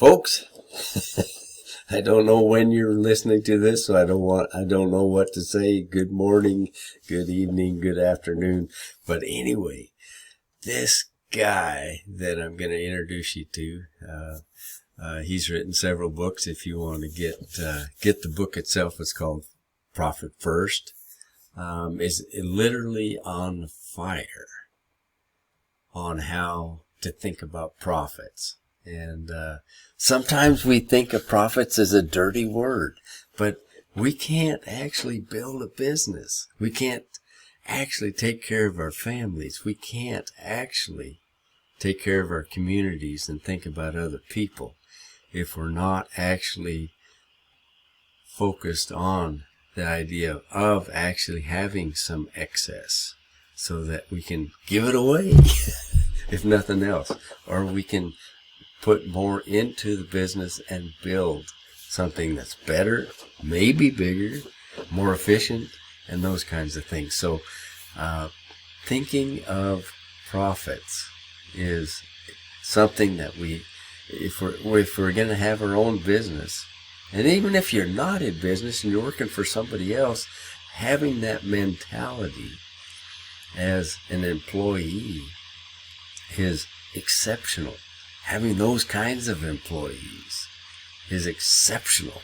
Folks, I don't know when you're listening to this, so I don't know what to say. Good morning, good evening, good afternoon. But anyway, this guy that I'm going to introduce you to, he's written several books. If you want to get the book itself, it's called Profit First. Is literally on fire on how to think about profits. And sometimes we think of profits as a dirty word, but we can't actually build a business. We can't actually take care of our families. We can't actually take care of our communities and think about other people if we're not actually focused on the idea of actually having some excess so that we can give it away, if nothing else, or we can put more into the business and build something that's better, maybe bigger, more efficient, and those kinds of things. So thinking of profits is something that if we're going to have our own business, and even if you're not in business and you're working for somebody else, having that mentality as an employee is exceptional. Having those kinds of employees is exceptional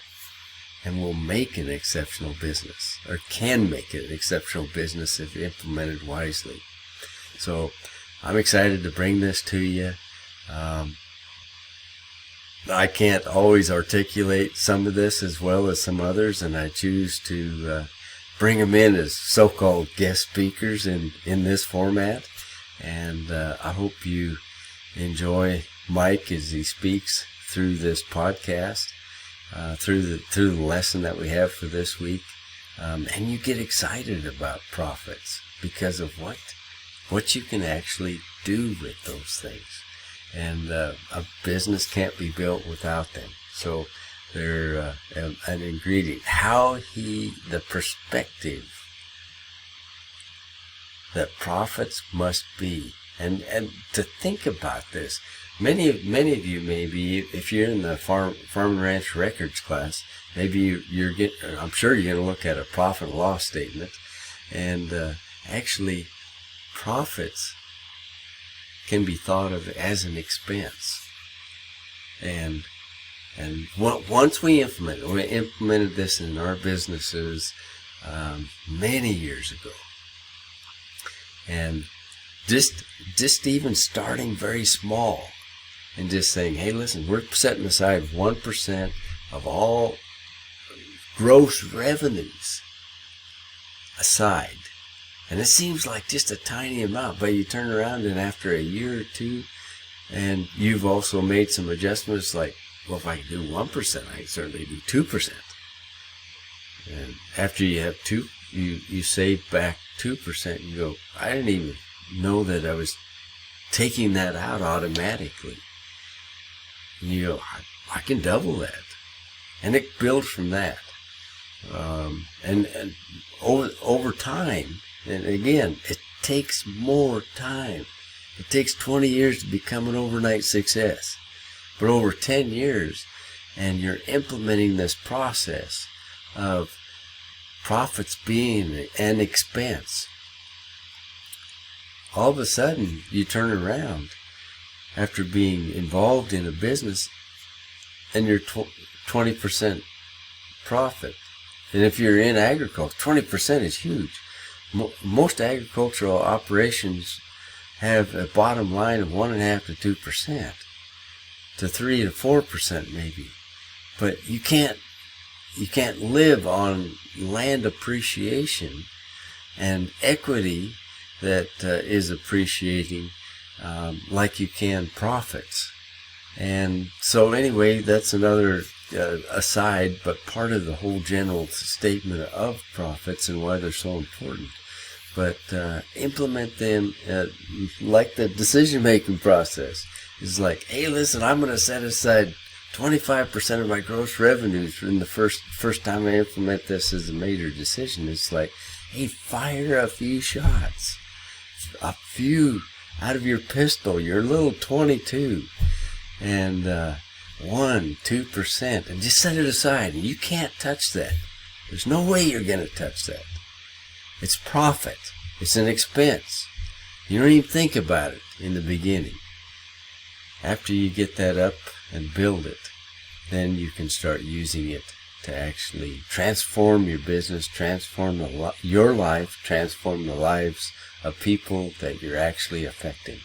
and will make an exceptional business, or can make it an exceptional business if implemented wisely. So I'm excited to bring this to you. I can't always articulate some of this as well as some others, and I choose to bring them in as so-called guest speakers in this format. And I hope you enjoy Mike as he speaks through this podcast, through the lesson that we have for this week, and you get excited about profits because of what you can actually do with those things. And a business can't be built without them. So they're an ingredient. The perspective that profits must be, and to think about this. Many of you, maybe, if you're in the farm and ranch records class, maybe I'm sure you're going to look at a profit and loss statement, and actually, profits can be thought of as an expense. And once we implemented this in our businesses many years ago, and just even starting very small. And just saying, hey, listen, we're setting aside 1% of all gross revenues aside. And it seems like just a tiny amount, but you turn around and after a year or two, and you've also made some adjustments like, well, if I can do 1%, I can certainly do 2%. And after you have you save back 2%, you go, I didn't even know that I was taking that out automatically. And you go, I can double that. And it builds from that. And over time, and again, it takes more time. It takes 20 years to become an overnight success. But over 10 years, and you're implementing this process of profits being an expense, all of a sudden, you turn around after being involved in a business and you're 20% profit. And if you're in agriculture, 20% is huge. Most agricultural operations have a bottom line of 1.5% to 2%, to 3 to 4% maybe. But you can't live on land appreciation and equity that is appreciating like you can profits. And so anyway, that's another aside, but part of the whole general statement of profits and why they're so important. But implement them like the decision-making process. It's like, hey, listen, I'm going to set aside 25% of my gross revenues in the first time I implement this as a major decision. It's like, hey, fire a few shots. A few out of your pistol, your little 22, and 1-2%, and just set it aside. And you can't touch that. There's no way you're going to touch that. It's profit. It's an expense. You don't even think about it in the beginning. After you get that up and build it, then you can start using it to actually transform your business, transform your life, transform the lives of people that you're actually affecting.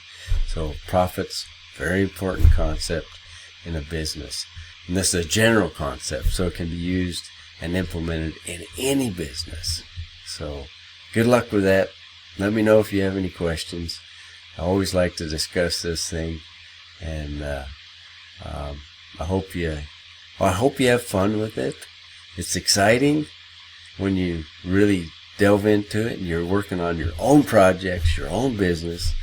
So profits, very important concept in a business. And this is a general concept, so it can be used and implemented in any business. So good luck with that. Let me know if you have any questions. I always like to discuss this thing, and I hope you have fun with it. It's exciting when you really delve into it and you're working on your own projects, your own business.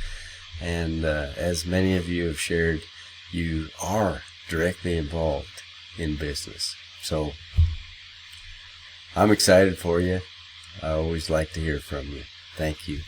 And as many of you have shared, you are directly involved in business. So I'm excited for you. I always like to hear from you. Thank you.